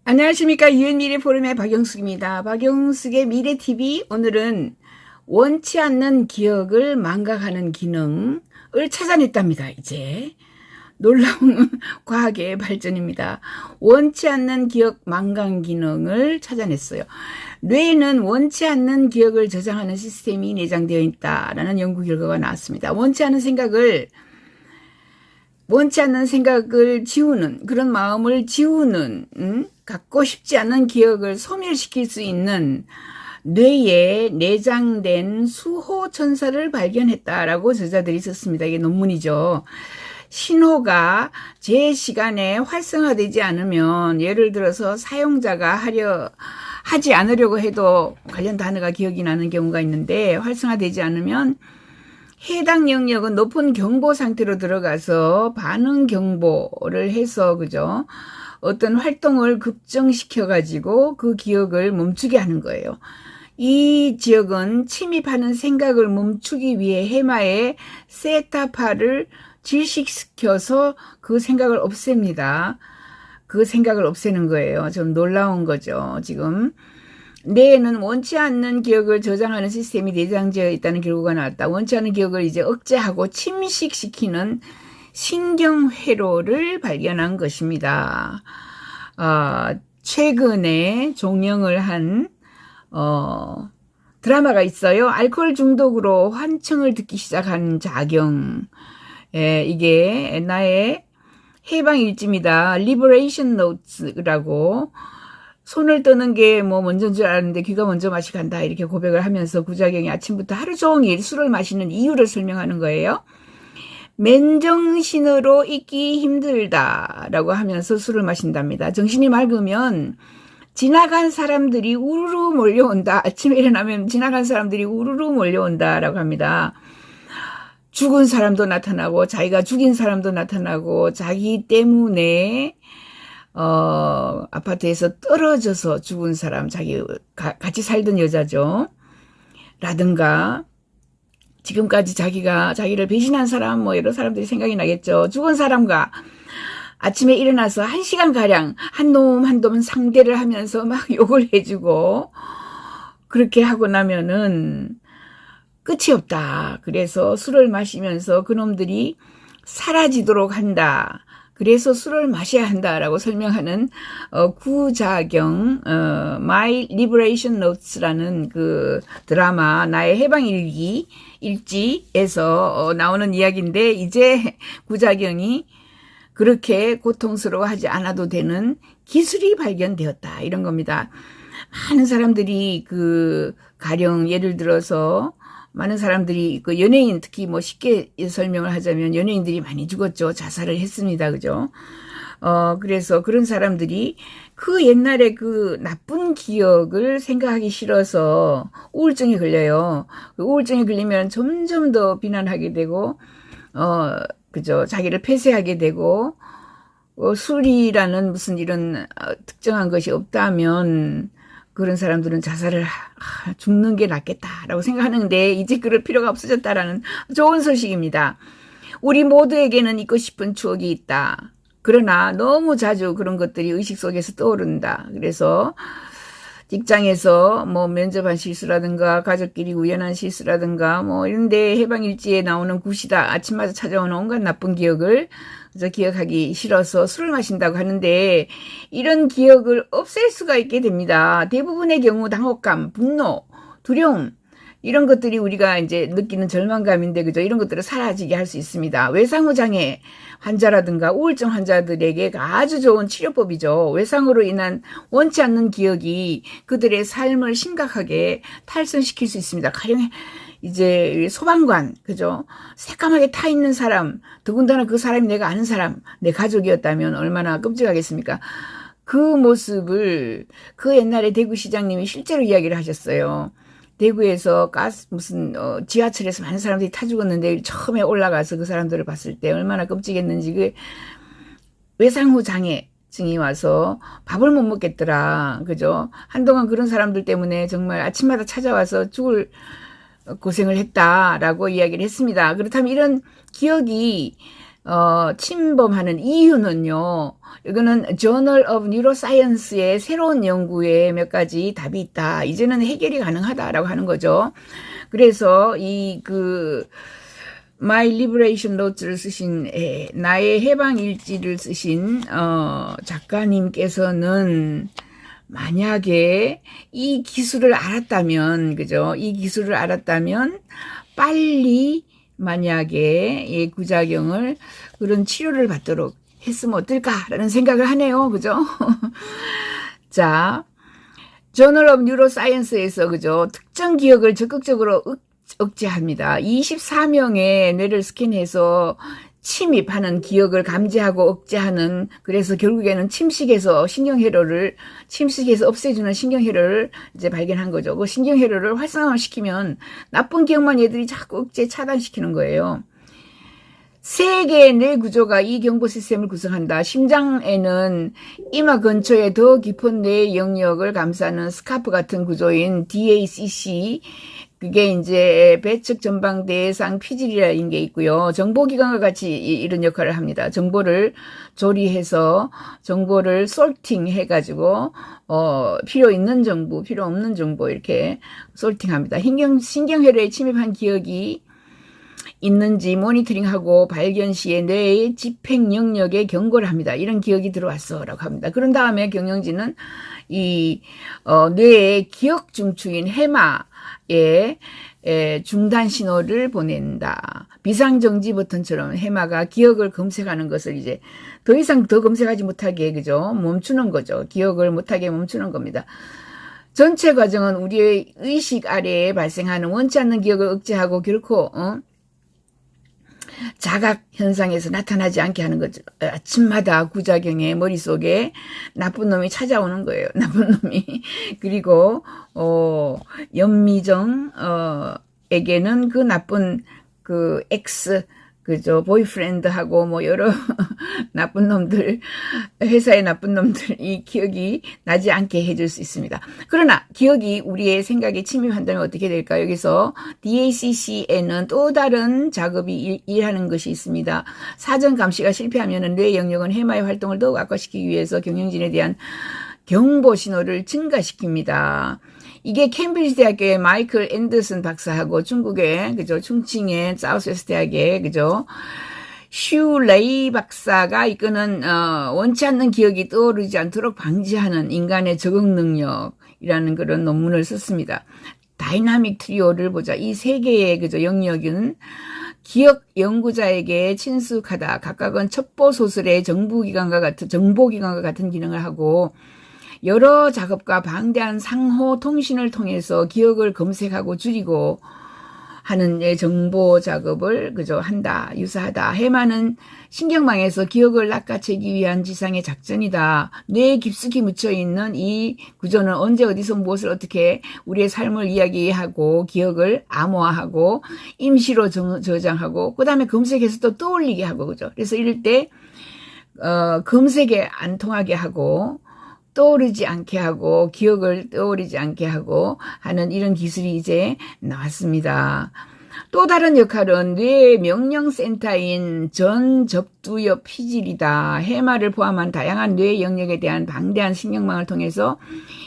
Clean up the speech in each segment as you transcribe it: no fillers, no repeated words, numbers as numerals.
안녕하십니까. 유엔미래 포럼의 박영숙입니다. 박영숙의 미래TV, 오늘은 원치 않는 기억을 망각하는 기능을 찾아냈답니다. 이제 놀라운 과학의 발전입니다. 원치 않는 기억 망각 기능을 찾아냈어요. 뇌에는 원치 않는 기억을 저장하는 시스템이 내장되어 있다라는 연구 결과가 나왔습니다. 원치 않는 생각을 지우는, 그런 마음을 지우는, 갖고 싶지 않은 기억을 소멸시킬 수 있는 뇌에 내장된 수호천사를 발견했다라고 저자들이 썼습니다. 이게 논문이죠. 신호가 제 시간에 활성화되지 않으면, 예를 들어서 사용자가 하지 않으려고 해도 관련 단어가 기억이 나는 경우가 있는데, 활성화되지 않으면 해당 영역은 높은 경보 상태로 들어가서 반응 경보를 해서, 그죠? 어떤 활동을 급정시켜가지고 그 기억을 멈추게 하는 거예요. 이 지역은 침입하는 생각을 멈추기 위해 해마에 세타파를 질식시켜서 그 생각을 없앱니다. 그 생각을 없애는 거예요. 좀 놀라운 거죠, 지금. 뇌에는 원치 않는 기억을 저장하는 시스템이 내장되어 있다는 결과가 나왔다. 원치 않는 기억을 이제 억제하고 침식시키는 신경회로를 발견한 것입니다. 최근에 종영을 한 드라마가 있어요. 알코올 중독으로 환청을 듣기 시작한 자경. 이게 나의 해방일지입니다. Liberation Notes라고. 손을 떠는 게 먼저인 줄 알았는데 귀가 먼저 맛이 간다, 이렇게 고백을 하면서 구자경이 아침부터 하루 종일 술을 마시는 이유를 설명하는 거예요. 맨정신으로 있기 힘들다라고 하면서 술을 마신답니다. 정신이 맑으면 지나간 사람들이 우르르 몰려온다. 아침에 일어나면 지나간 사람들이 우르르 몰려온다라고 합니다. 죽은 사람도 나타나고 자기가 죽인 사람도 나타나고, 자기 때문에 아파트에서 떨어져서 죽은 사람, 같이 살던 여자죠. 라든가, 지금까지 자기를 배신한 사람, 여러 사람들이 생각이 나겠죠. 죽은 사람과 아침에 일어나서 1시간가량 한 놈 상대를 하면서 막 욕을 해주고, 그렇게 하고 나면은 끝이 없다. 그래서 술을 마시면서 그놈들이 사라지도록 한다. 그래서 술을 마셔야 한다라고 설명하는 구자경 My Liberation Notes라는 그 드라마, 나의 해방일기 일지에서 나오는 이야기인데, 이제 구자경이 그렇게 고통스러워하지 않아도 되는 기술이 발견되었다, 이런 겁니다. 많은 사람들이 가령 예를 들어서 많은 사람들이 연예인, 특히 쉽게 설명을 하자면 연예인들이 많이 죽었죠. 자살을 했습니다. 그죠? 그래서 그런 사람들이 그 옛날에 그 나쁜 기억을 생각하기 싫어서 우울증에 걸려요. 우울증에 걸리면 점점 더 비난하게 되고, 그죠? 자기를 폐쇄하게 되고, 술이라는 무슨 이런 특정한 것이 없다면 그런 사람들은 자살을 죽는 게 낫겠다라고 생각하는데, 이제 그럴 필요가 없어졌다라는 좋은 소식입니다. 우리 모두에게는 잊고 싶은 추억이 있다. 그러나 너무 자주 그런 것들이 의식 속에서 떠오른다. 그래서 직장에서 면접한 실수라든가 가족끼리 우연한 실수라든가 이런데 해방일지에 나오는 굿이다, 아침마다 찾아오는 온갖 나쁜 기억을 기억하기 싫어서 술을 마신다고 하는데, 이런 기억을 없앨 수가 있게 됩니다. 대부분의 경우 당혹감, 분노, 두려움, 이런 것들이 우리가 이제 느끼는 절망감인데, 그죠? 이런 것들을 사라지게 할 수 있습니다. 외상후 장애 환자라든가 우울증 환자들에게 아주 좋은 치료법이죠. 외상으로 인한 원치 않는 기억이 그들의 삶을 심각하게 탈선시킬 수 있습니다. 가령 이제 소방관, 그죠? 새까맣게 타 있는 사람, 더군다나 그 사람이 내가 아는 사람, 내 가족이었다면 얼마나 끔찍하겠습니까? 그 모습을 그 옛날에 대구시장님이 실제로 이야기를 하셨어요. 대구에서 지하철에서 많은 사람들이 타 죽었는데, 처음에 올라가서 그 사람들을 봤을 때 얼마나 끔찍했는지, 외상후 장애증이 와서 밥을 못 먹겠더라. 그죠? 한동안 그런 사람들 때문에 정말 아침마다 찾아와서 죽을 고생을 했다라고 이야기를 했습니다. 그렇다면 이런 기억이 침범하는 이유는요. 이거는 Journal of Neuroscience의 새로운 연구에 몇 가지 답이 있다. 이제는 해결이 가능하다라고 하는 거죠. 그래서 My Liberation Notes를 쓰신 나의 해방 일지를 쓰신 작가님께서는 만약에 이 기술을 알았다면, 그죠? 이 기술을 알았다면 빨리 만약에 부작용을 그런 치료를 받도록 했으면 어떨까라는 생각을 하네요. 그죠? 자, Journal of Neuroscience에서 그죠? 특정 기억을 적극적으로 억제합니다. 24명의 뇌를 스캔해서 침입하는 기억을 감지하고 억제하는, 그래서 결국에는 침식해서 없애주는 신경회로를 이제 발견한 거죠. 그 신경회로를 활성화시키면 나쁜 기억만 얘들이 자꾸 억제 차단시키는 거예요. 3개의 뇌 구조가 이 경보 시스템을 구성한다. 심장에는 이마 근처에 더 깊은 뇌 영역을 감싸는 스카프 같은 구조인 DACC, 그게 이제 배측 전방대상 피질이라는 게 있고요. 정보기관과 같이 이런 역할을 합니다. 정보를 조리해서 정보를 솔팅 해가지고 필요 있는 정보, 필요 없는 정보 이렇게 솔팅합니다. 신경회로에 침입한 기억이 있는지 모니터링하고 발견 시에 뇌의 집행 영역에 경고를 합니다. 이런 기억이 들어왔어 라고 합니다. 그런 다음에 경영진은 뇌의 기억 중추인 해마에 중단 신호를 보낸다. 비상정지 버튼처럼 해마가 기억을 검색하는 것을 이제 더 이상 더 검색하지 못하게, 그죠? 멈추는 거죠. 기억을 못하게 멈추는 겁니다. 전체 과정은 우리의 의식 아래에 발생하는 원치 않는 기억을 억제하고 결코 자각 현상에서 나타나지 않게 하는 거죠. 아침마다 구자경에 머릿속에 나쁜 놈이 찾아오는 거예요. 나쁜 놈이. 그리고 연미정 에게는 그 나쁜 그죠, 보이프렌드하고 뭐 여러 나쁜 놈들, 회사의 나쁜 놈들, 이 기억이 나지 않게 해줄 수 있습니다. 그러나 기억이 우리의 생각에 침입한다면 어떻게 될까요? 여기서 DACC에는 또 다른 작업이 일하는 것이 있습니다. 사전 감시가 실패하면 뇌 영역은 해마의 활동을 더욱 악화시키기 위해서 경영진에 대한 경보 신호를 증가시킵니다. 이게 캠브리지 대학교의 마이클 앤더슨 박사하고 중국의, 그죠, 충칭의 사우스웨스트 대학의, 그죠, 슈 레이 박사가 이끄는 원치 않는 기억이 떠오르지 않도록 방지하는 인간의 적응 능력이라는 그런 논문을 썼습니다. 다이나믹 트리오를 보자. 이 3개의 그죠 영역은 기억 연구자에게 친숙하다. 각각은 첩보 소설의 정보기관과 같은 기능을 하고 여러 작업과 방대한 상호 통신을 통해서 기억을 검색하고 줄이고 하는 정보 작업을 그저 한다. 유사하다. 해마는 신경망에서 기억을 낚아채기 위한 지상의 작전이다. 뇌에 깊숙이 묻혀있는 이 구조는 언제 어디서 무엇을 어떻게 우리의 삶을 이야기하고 기억을 암호화하고 임시로 저장하고 그 다음에 검색해서 또 떠올리게 하고 그죠. 그래서 이럴 때 검색에 안 통하게 하고 떠오르지 않게 하고 기억을 떠오르지 않게 하고 하는 이런 기술이 이제 나왔습니다. 또 다른 역할은 뇌 명령센터인 전접두엽 피질이다. 해마를 포함한 다양한 뇌 영역에 대한 방대한 신경망을 통해서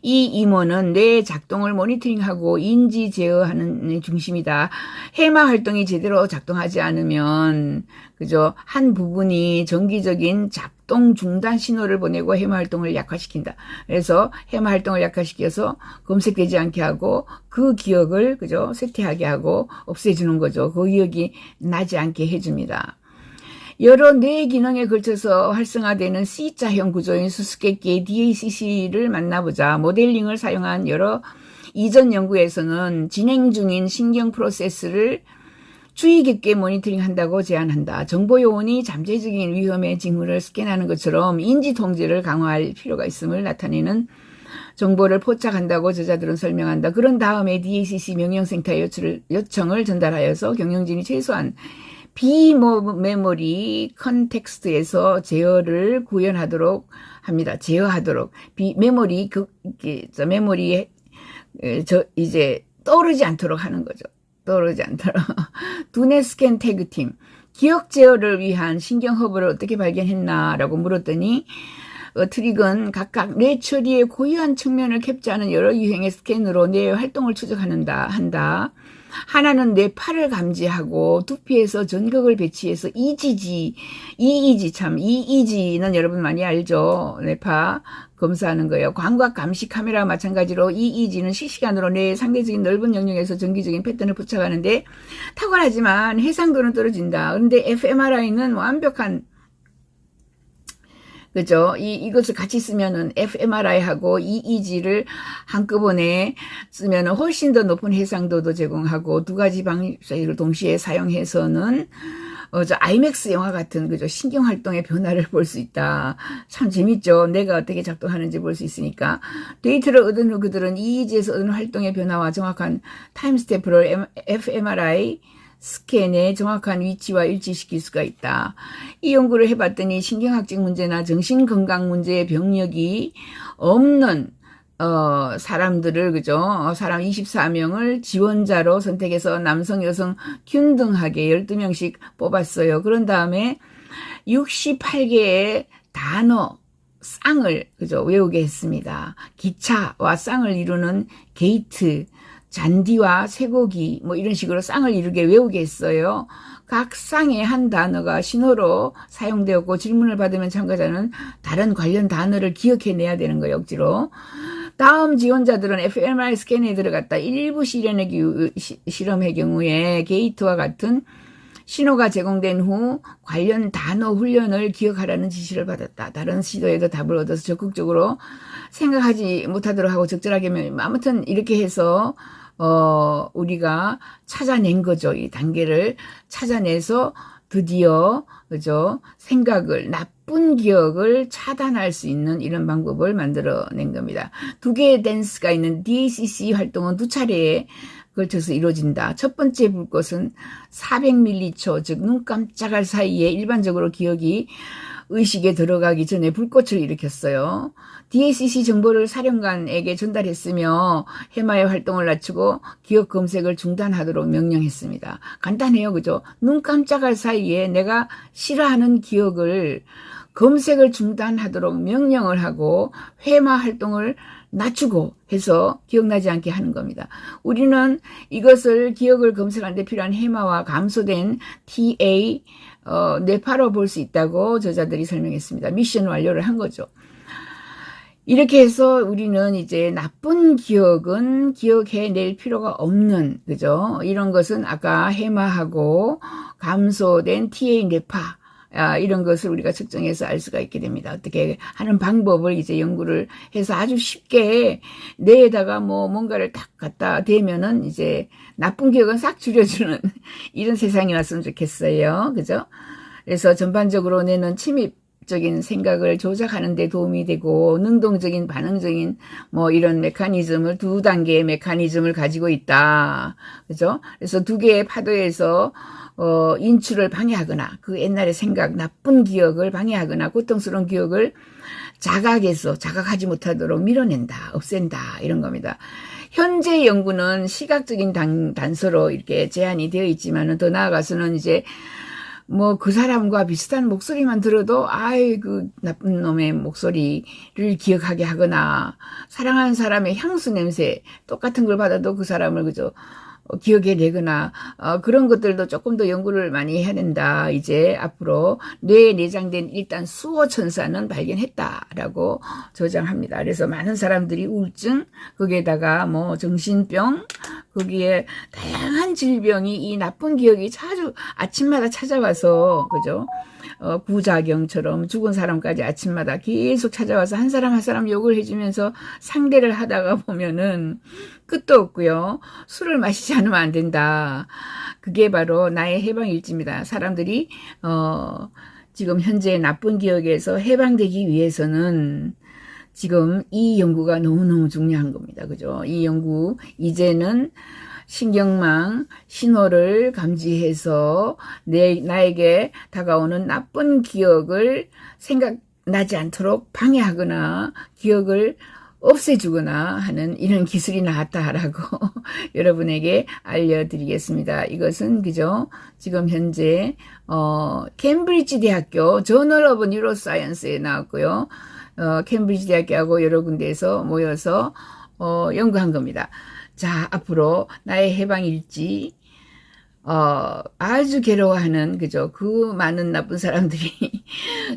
이 임원은 뇌의 작동을 모니터링하고 인지 제어하는 중심이다. 해마 활동이 제대로 작동하지 않으면 그죠? 한 부분이 정기적인 작동 중단 신호를 보내고 해마 활동을 약화시킨다. 그래서 해마 활동을 약화시켜서 검색되지 않게 하고 그 기억을 그죠? 쇠퇴하게 하고 없애주는 거죠. 그 기억이 나지 않게 해줍니다. 여러 뇌 기능에 걸쳐서 활성화되는 C자형 구조인 수수께끼의 DACC를 만나보자. 모델링을 사용한 여러 이전 연구에서는 진행 중인 신경 프로세스를 주의 깊게 모니터링한다고 제안한다. 정보 요원이 잠재적인 위험의 징후를 스캔하는 것처럼 인지 통제를 강화할 필요가 있음을 나타내는 정보를 포착한다고 저자들은 설명한다. 그런 다음에 DACC 명령센터에 요청을 전달하여서 경영진이 최소한 비메모리 컨텍스트에서 제어를 구현하도록 합니다. 제어하도록. 메모리에 이제 떠오르지 않도록 하는 거죠. 떠오르지 않도록. 두뇌 스캔 태그팀. 기억 제어를 위한 신경 허브를 어떻게 발견했나라고 물었더니 트릭은 각각 뇌 처리의 고유한 측면을 캡처하는 여러 유형의 스캔으로 뇌의 활동을 한다. 하나는 뇌파를 감지하고 두피에서 전극을 배치해서 EEG는 여러분 많이 알죠? 뇌파 검사하는 거예요. 광각 감시 카메라와 마찬가지로 EEG는 실시간으로 뇌의 상대적인 넓은 영역에서 정기적인 패턴을 포착하는데 탁월하지만 해상도는 떨어진다. 그런데 fMRI는 완벽한, 그죠? 이것을 같이 쓰면은 fMRI하고 EEG를 한꺼번에 쓰면은 훨씬 더 높은 해상도도 제공하고 두 가지 방식을 동시에 사용해서는 아이맥스 영화 같은, 그죠? 신경활동의 변화를 볼 수 있다. 참 재밌죠? 뇌가 어떻게 작동하는지 볼 수 있으니까. 데이터를 얻은 후 그들은 EEG에서 얻은 활동의 변화와 정확한 타임스탬프를 fMRI 스캔의 정확한 위치와 일치시킬 수가 있다. 이 연구를 해봤더니 신경학적 문제나 정신건강 문제의 병력이 없는 사람들을, 그죠? 사람 24명을 지원자로 선택해서 남성, 여성 균등하게 12명씩 뽑았어요. 그런 다음에 68개의 단어, 쌍을, 그죠? 외우게 했습니다. 기차와 쌍을 이루는 게이트, 잔디와 쇠고기, 뭐 이런 식으로 쌍을 이루게 외우게 했어요. 각 쌍의 한 단어가 신호로 사용되었고 질문을 받으면 참가자는 다른 관련 단어를 기억해내야 되는 거예요, 억지로. 다음 지원자들은 fMRI 스캔에 들어갔다. 일부 실험의 경우에 게이트와 같은 신호가 제공된 후 관련 단어 훈련을 기억하라는 지시를 받았다. 다른 시도에도 답을 얻어서 적극적으로 생각하지 못하도록 하고 적절하게, 아무튼 이렇게 해서 우리가 찾아낸 거죠. 이 단계를 찾아내서 드디어, 그죠? 나쁜 기억을 차단할 수 있는 이런 방법을 만들어낸 겁니다. 두 개의 댄스가 있는 DACC 활동은 두 차례에 걸쳐서 이루어진다. 첫 번째 불꽃은 400m초, 즉 눈 깜짝할 사이에 일반적으로 기억이 의식에 들어가기 전에 불꽃을 일으켰어요. DACC 정보를 사령관에게 전달했으며 해마의 활동을 낮추고 기억 검색을 중단하도록 명령했습니다. 간단해요, 그죠? 눈 깜짝할 사이에 내가 싫어하는 기억을 검색을 중단하도록 명령을 하고 해마 활동을 낮추고 해서 기억나지 않게 하는 겁니다. 우리는 이것을 기억을 검색하는 데 필요한 해마와 감소된 TA, 뇌파로 볼 수 있다고 저자들이 설명했습니다. 미션 완료를 한 거죠. 이렇게 해서 우리는 이제 나쁜 기억은 기억해낼 필요가 없는, 그죠? 이런 것은 아까 해마하고 감소된 TA 뇌파, 이런 것을 우리가 측정해서 알 수가 있게 됩니다. 어떻게 하는 방법을 이제 연구를 해서 아주 쉽게 뇌에다가 뭔가를 딱 갖다 대면은 이제 나쁜 기억은 싹 줄여주는 이런 세상이 왔으면 좋겠어요. 그죠? 그래서 전반적으로 뇌는 침입적인 생각을 조작하는 데 도움이 되고 능동적인 반응적인 이런 메커니즘을, 두 단계의 메커니즘을 가지고 있다. 그죠? 그래서 두 개의 파도에서 인출을 방해하거나 그 옛날의 생각, 나쁜 기억을 방해하거나 고통스러운 기억을 자각하지 못하도록 밀어낸다, 없앤다, 이런 겁니다. 현재 연구는 시각적인 단서로 이렇게 제한이 되어 있지만은 더 나아가서는 이제 그 사람과 비슷한 목소리만 들어도 그 나쁜 놈의 목소리를 기억하게 하거나 사랑하는 사람의 향수 냄새 똑같은 걸 받아도 그 사람을, 그죠, 기억해내거나 그런 것들도 조금 더 연구를 많이 해야 된다. 이제 앞으로 뇌에 내장된 일단 수호천사는 발견했다라고 저장합니다. 그래서 많은 사람들이 우울증, 거기에다가 정신병, 거기에 다양한 질병이 이 나쁜 기억이 자주 아침마다 찾아와서, 그죠? 부작용처럼 죽은 사람까지 아침마다 계속 찾아와서 한 사람 한 사람 욕을 해주면서 상대를 하다가 보면은 끝도 없고요. 술을 마시지 않으면 안 된다. 그게 바로 나의 해방일지입니다. 사람들이 지금 현재 나쁜 기억에서 해방되기 위해서는 지금 이 연구가 너무너무 중요한 겁니다. 그죠? 이 연구, 이제는 신경망 신호를 감지해서 나에게 다가오는 나쁜 기억을 생각나지 않도록 방해하거나 기억을 없애주거나 하는 이런 기술이 나왔다라고 여러분에게 알려드리겠습니다. 이것은 그죠? 지금 현재 캠브리지 대학교 저널 오브 뉴로사이언스에 나왔고요. 캠브리지 대학교하고 여러 군데에서 모여서 연구한 겁니다. 자, 앞으로 나의 해방일지 아주 괴로워하는, 그죠? 그 많은 나쁜 사람들이,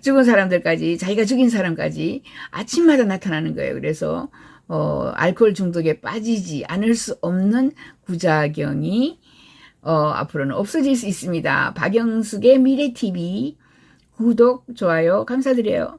죽은 사람들까지, 자기가 죽인 사람까지 아침마다 나타나는 거예요. 그래서, 알코올 중독에 빠지지 않을 수 없는 부작용이, 앞으로는 없어질 수 있습니다. 박영숙의 미래TV 구독, 좋아요 감사드려요.